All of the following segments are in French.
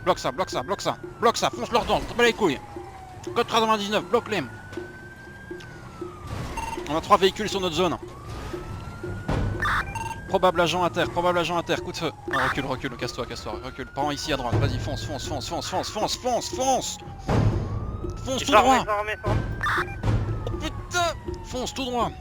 Bloque ça, bloque ça, bloque ça. Bloque ça, fonce leur dedans, t'en bats les couilles. Code 99, bloque-les. On a 3 véhicules sur notre zone. Probable agent à terre, coup de feu. Non, recule, recule, casse-toi, recule. Prends ici à droite, vas-y, fonce. Fonce tout droit. Putain, fonce tout droit.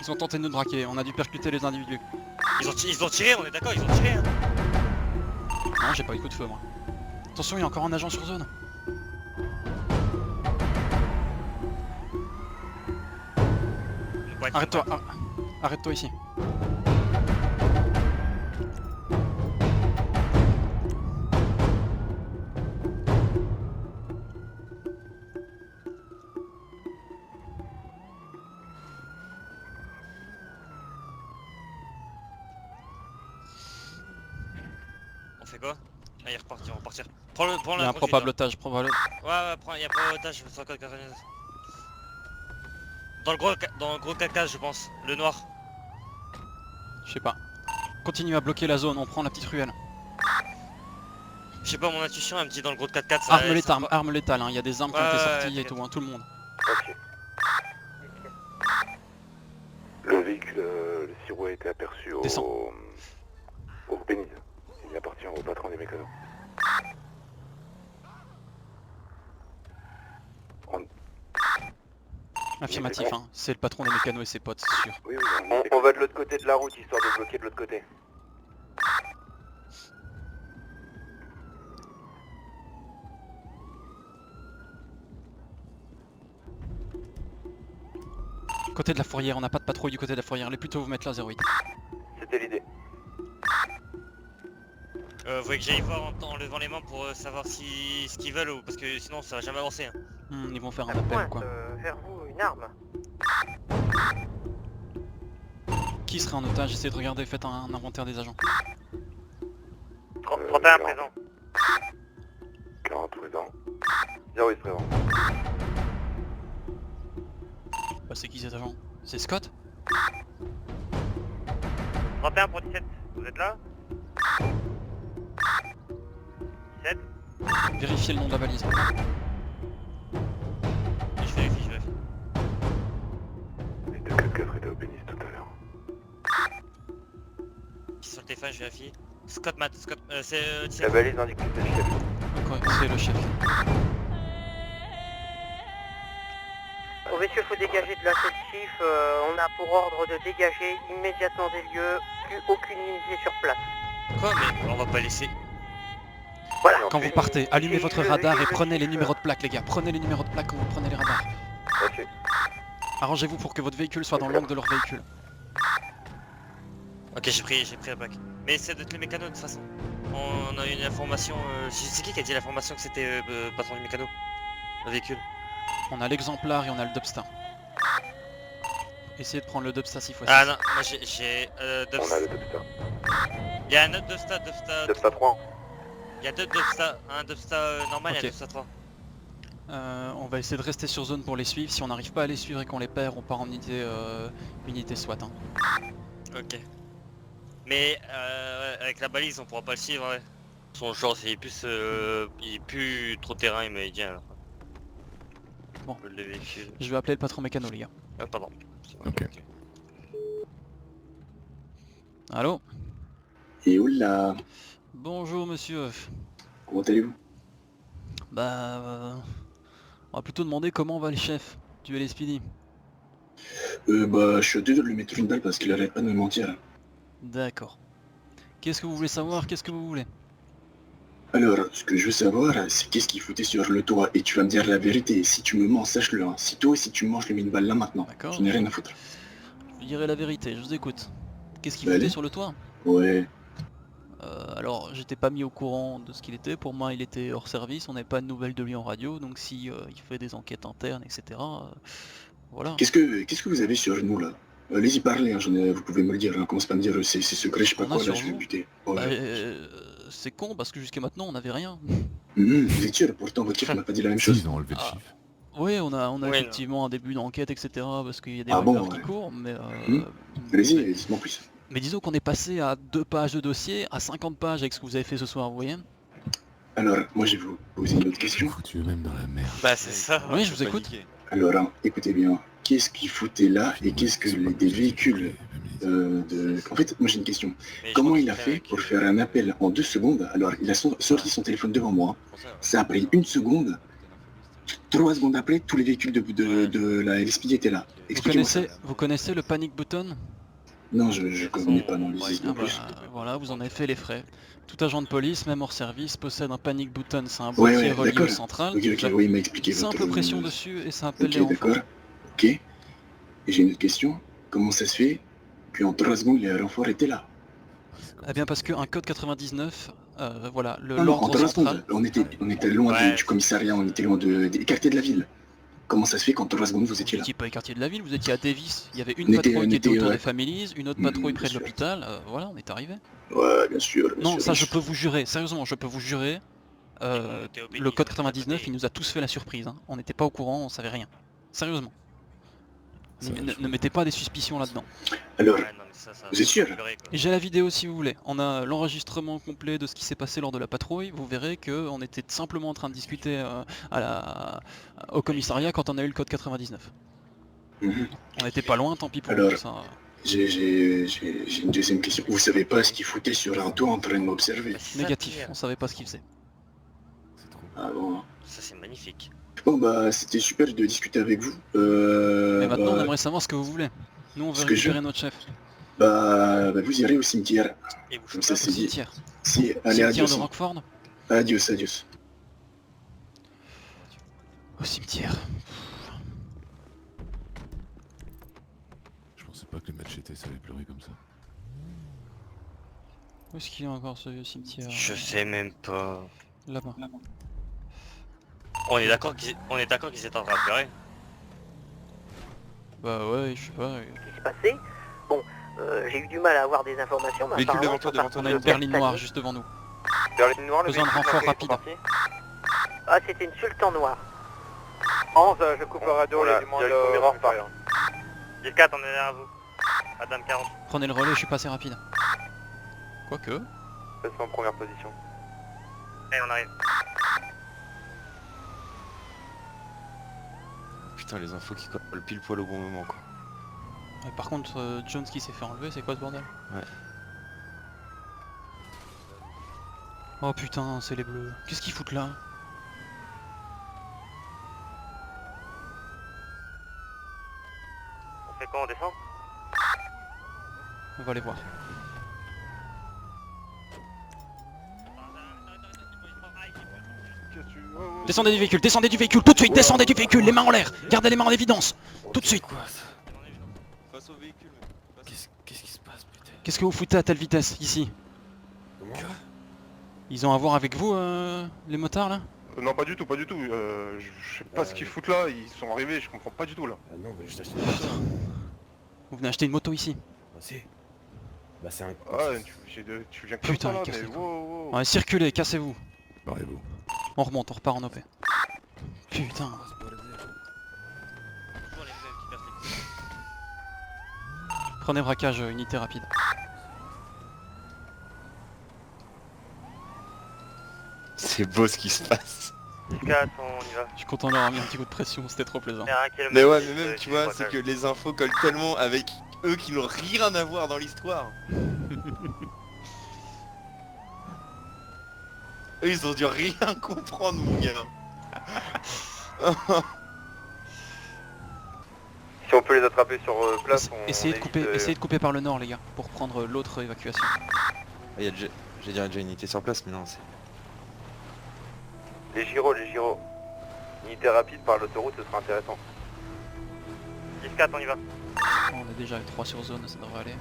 Ils ont tenté de nous braquer, on a dû percuter les individus. Ils ont tiré, on est d'accord, ils ont tiré. Hein. Non, j'ai pas eu de coup de feu moi. Attention, il y a encore un agent sur zone. Arrête-toi, arrête-toi ici. On fait quoi? Ah, il est reparti, on va repartir. Prends le, Il y a un probable otage, probable. Ouais, prends, il y a pas otage sur code 99. Dans le gros caca, je pense, le noir. Je sais pas. Continue à bloquer la zone, on prend la petite ruelle. Je sais pas, mon intuition elle me dit dans le gros 4x4 ça... Arme létale, hein. Il y a des armes qui ont été sorties et tout, hein, tout le monde. Ok. Le véhicule, le sirop a été aperçu au pénis. Il appartient au patron des mécanos. Affirmatif, hein. C'est le patron des mécanos et ses potes, c'est sûr. Oui, On va de l'autre côté de la route, histoire de bloquer de l'autre côté. Côté de la fourrière, on n'a pas de patrouille du côté de la fourrière. Allez plutôt vous mettre là, 08. C'était l'idée. Vous voulez que j'aille voir en levant les mains pour savoir ce qu'ils veulent ou parce que sinon ça va jamais avancer. Hein. Ils vont faire un appel quoi. Vers vous, une arme. Qui serait en otage? Essayez de regarder, faites un inventaire des agents. 31 présent. 40 présent. 08 présent. Bah c'est qui cet agent? C'est Scott? 31 pour 17, vous êtes là? 17. Vérifiez le nom de la valise. Je vérifie. Les 244 étaient au pénis tout à l'heure. Sur le téléphone, je vérifie. Scott, c'est... La balise indique que c'est le chef. Donc, c'est le chef. Bon messieurs, faut dégager de l'effectif, on a pour ordre de dégager immédiatement des lieux, plus aucune unité sur place. Quoi? Mais on va pas laisser... Voilà. Quand vous partez, allumez votre radar et prenez les numéros de plaque les gars. Prenez les numéros de plaque quand vous prenez les radars. Ok. Arrangez-vous pour que votre véhicule soit dans l'angle de leur véhicule. Ok, j'ai pris la plaque. Mais c'est d'être le mécano de toute façon. On a eu une information... C'est qui a dit l'information que c'était le patron du mécano? Le véhicule. On a l'exemplaire et on a le Dubstar. Essayez de prendre le Dubstar 6 fois. Ah non, moi j'ai... On a le Dubstar. Il y a un autre Dubstar, Dubstar 3. Il y a deux Dubstar, un Dubstar normal et Ok. un Dubstar 3. On va essayer de rester sur zone pour les suivre. Si on n'arrive pas à les suivre et qu'on les perd, on part en unité SWAT. Hein. Ok. Mais avec la balise on pourra pas le suivre, ouais. Son genre il est plus trop terrain, il m'a dit alors. Bon. Le véhicule. Je vais appeler le patron mécano les gars. Ah pardon. Ok. Allô? Et oula, Bonjour monsieur. comment allez-vous? Bah... on va plutôt demander comment va le chef du LSPD. Bah, je suis à deux doigts de lui mettre une balle parce qu'il arrête pas de me mentir. D'accord. Qu'est-ce que vous voulez savoir? Qu'est-ce que vous voulez? Alors, ce que je veux savoir, c'est qu'est-ce qu'il foutait sur le toit, et tu vas me dire la vérité, si tu me mens, sache-le, hein. Si toi, si tu me mens, je lui mets une balle là maintenant. D'accord. Je n'ai rien à foutre. Je dirai la vérité, je vous écoute. Qu'est-ce qu'il Bah, foutait allez. sur le toit? Ouais, Alors, j'étais pas mis au courant de ce qu'il était. Pour moi, il était hors service. On n'avait pas de nouvelles de lui en radio. Donc, si il fait des enquêtes internes, etc. Voilà. qu'est-ce que vous avez sur nous, là? Allez-y parler, hein, vous pouvez me le dire, hein. Commence pas à me dire, c'est secret, je sais pas On a quoi, là, sur je vais vous buter. Ouais. Bah, c'est con parce que jusqu'à maintenant, on n'avait rien. Vous êtes sûr? Pourtant, votre chef m'a pas dit la même Si, chose. ils ont enlevé le Ah. chiffre. Oui, on a Ouais, effectivement un début d'enquête, etc. Parce qu'il y a des Ah bon, rumeurs qui ouais. courent. Mais Allez-y, dites-moi plus. Mais disons qu'on est passé à 2 pages de dossier, à 50 pages avec ce que vous avez fait ce soir, vous voyez. Alors, moi je vais vous poser une autre question. Tu es même dans la merde. Bah c'est ça. Oui, je vous écoute. Alors, hein, écoutez bien, qu'est-ce qu'il foutait là et qu'est-ce que des véhicules En fait, moi j'ai une question. Mais je Comment crois il qu'il a fait fait avec, pour faire un appel en 2 secondes? Alors, il a sorti son téléphone devant moi. Ça a pris 1 seconde. 3 secondes après, tous les véhicules de la LSPD étaient là. Expliquez-moi ça. Vous connaissez le panic button? Non, je connais pas, non, les Ah non bah, plus. voilà, vous en avez fait les frais. Tout agent de police, même hors service, possède un panic button. C'est un Ouais, boîtier ouais, relié au d'accord. central. Ok, ok, oui, il m'a expliqué votre... Simple pression dessus et ça appelle les Ok, renforts. d'accord. Ok. Et j'ai une autre question. Comment ça se fait qu'en 3 secondes, les renforts étaient là? Eh bien parce qu'un code 99, voilà, Non, en l'ordre 3 central. secondes, on était loin Ouais. du commissariat, on était loin des quartiers de la ville. Comment ça se fait qu'en 3 secondes, vous Vous étiez là? n'étiez pas au quartier de la ville, vous étiez à Davis. Il y avait une On était- patrouille qui on était était, autour ouais. des Families, une autre patrouille près de bien sûr. l'hôpital. Voilà, on est arrivé. Ouais, bien sûr. bien Non, sûr, ça bien je sûr. peux vous jurer, sérieusement, je peux vous jurer. était au Le Bénis, code on était 99, à il nous a tous fait la surprise. Hein. On n'était pas au courant, on savait rien. Sérieusement. Ne mettez pas des suspicions là-dedans. Alors, Ouais, non, mais ça vous êtes sûr? pleurer, quoi. Et j'ai la vidéo si vous voulez. On a l'enregistrement complet de ce qui s'est passé lors de la patrouille. Vous verrez qu'on était simplement en train de discuter au commissariat quand on a eu le code 99. mhm. On n'était pas loin, tant pis pour Alors, vous. Ça... J'ai une deuxième question. Vous savez pas ce qu'il foutait sur un toit en train de m'observer? Bah, c'est ça, Négatif, Pierre. on savait pas ce qu'il faisait. C'est trop. Ah bon. Ça c'est magnifique. Bon bah, c'était super de discuter avec vous. Mais maintenant on Bah, aimerait savoir ce que vous voulez. Nous on veut Ce que je- récupérer notre chef. bah, vous irez au cimetière. Et vous Comme ça, Au c'est dit. cimetière. Si, allez, Cimetière adios. de Rockford. Adios, adios. Au cimetière. Je pensais pas que le match était ça allait pleurer comme ça. Où est-ce qu'il y a encore ce cimetière? Je sais même pas. Là-bas. On est d'accord qu'ils étaient en train de pleurer. Bah ouais, je sais pas. Ce qui s'est passé. Bon, j'ai eu du mal à avoir des informations, mais Véhicule apparemment, devant toi, sur On a partie une berline de noire Castagnier- juste devant nous. Berline noire, le Besoin de véhicule renfort marqué, rapide. parti. Ah, c'était une Sultan noire. 11, je coupe la radio, Voilà, les demandes direction Mirror Park. 10-4, on est derrière vous. Adam 40. Prenez le relais, je suis pas assez rapide. Quoique. Passe en première position. Et on arrive. Putain, les infos qui collent pile poil au bon moment, quoi. Par contre, Jones qui s'est fait enlever, c'est quoi ce bordel? Ouais. Oh putain, c'est les bleus. Qu'est-ce qu'ils foutent là? On fait quoi, on descend? On va les voir. Descendez du véhicule, tout de suite, descendez du véhicule, les mains en l'air, gardez les mains en évidence, tout de suite. Quoi ça? Face au véhicule, mec. Qu'est-ce qui se passe, putain? Qu'est-ce que vous foutez à telle vitesse, ici? Ils ont à voir avec vous, les motards là? Non, pas du tout, pas du tout. Je sais pas ce qu'ils foutent là, ils sont arrivés, je comprends pas du tout là. Ah non, mais juste acheter une moto. Vous venez acheter une moto ici? Bah si. Bah c'est un... Ah, tu viens comme Putain, ça là, cassez mais quoi. wow, wow. Ouais, circulez, cassez-vous. Barrez-vous. On remonte, on repart en OP. Putain. Prenez braquage, unité rapide. C'est beau ce qui se passe. 10-4, on y va. Je suis content d'avoir mis un petit coup de pression, c'était trop plaisant. On est à 1 kilomètre Mais ouais, de- mais même, de- tu du vois, braquage. c'est que les infos collent tellement avec eux qui n'ont rien à voir dans l'histoire. Eux, ils ont dû rien comprendre, mon gars. Si on peut les attraper sur place, on Essayez de évite, essayez de couper par le nord les gars, pour prendre l'autre évacuation. Il y a déjà, j'ai déjà une unité sur place, mais non, c'est... Les gyros. Unité rapide par l'autoroute, ce sera intéressant. 10-4, on y va. On est déjà avec 3 sur zone, ça devrait aller.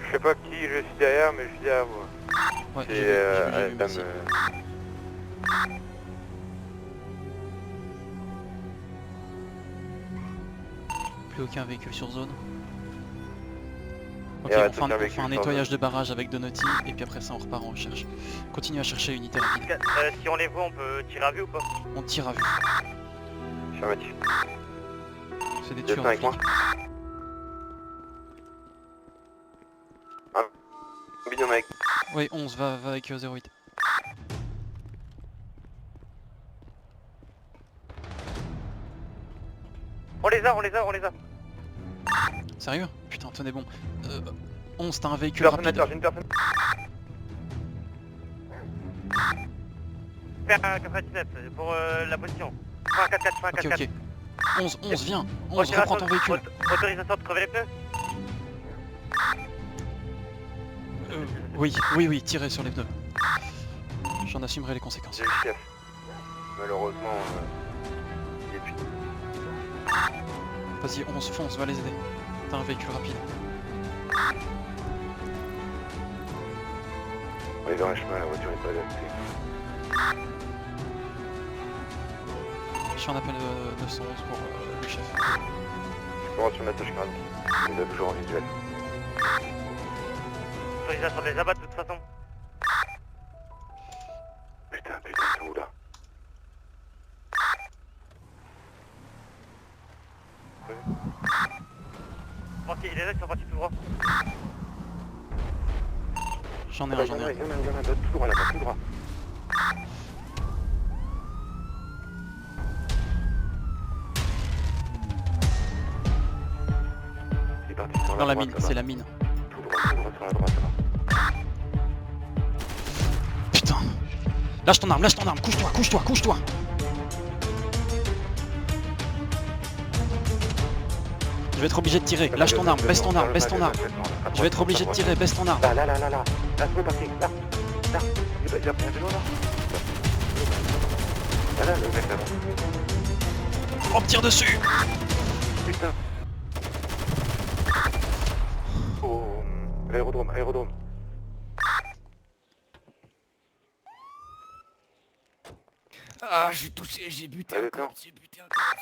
Je sais pas qui je suis derrière, mais je suis derrière vous. Ouais, C'est j'ai vu, Adam, merci. Plus aucun véhicule sur zone. Ok, Et arrête on fait un, aucun on fait véhicule un sur nettoyage zone. de barrage avec Donotti, et puis après ça on repart en recherche. Continue à chercher unité rapide. 10-4, si on les voit, on peut tirer à vue ou pas? On tire à vue. Affirmatif. C'est des Vous êtes tueurs avec en moi? flic. Combien avec? Oui, 11, va avec 08. On les a, on les a, on les a. Sérieux? Putain, tenez bon. 11, t'as un véhicule Personne rapide. à terre, j'ai une personne. Faire un 99 pour la position. Enfin, 4-4, enfin, 4-4. Ok, ok. 11, viens. 11, reprends ton véhicule. Autorisation de crever les pneus. Oui, tirez sur les pneus. J'en assumerai les conséquences. J'ai le chef. Malheureusement, il est plus. Vas-y, 11, fonce, va les aider. T'as un véhicule rapide. On est dans un chemin, la voiture n'est pas adaptée. Je fais un appel 911 pour le chef. Je peux sur ma touche grave. Il est toujours en visuel. Autorisation de les abattre de toute façon. Putain, ils sont où là? Ok, les autres sont partis tout droit. J'en ai Il y un, en j'en ai a un. d'autres tout droit là-bas, tout droit. Il est parti sur Dans la droite, mine, là-bas. c'est la mine. Tout droit sur la droite là-bas. Putain. Lâche ton arme, couche-toi. Je vais être obligé de tirer. Lâche ton arme, baisse ton arme. Je vais être obligé de tirer, baisse ton arme. Là, c'est parti, là. Il a pris un vélo là. Là, le mec là-bas. On me tire dessus. Putain. Oh, aérodrome. Ah, je suis touché, j'ai buté Allez, un attends. corps, j'ai buté un corps.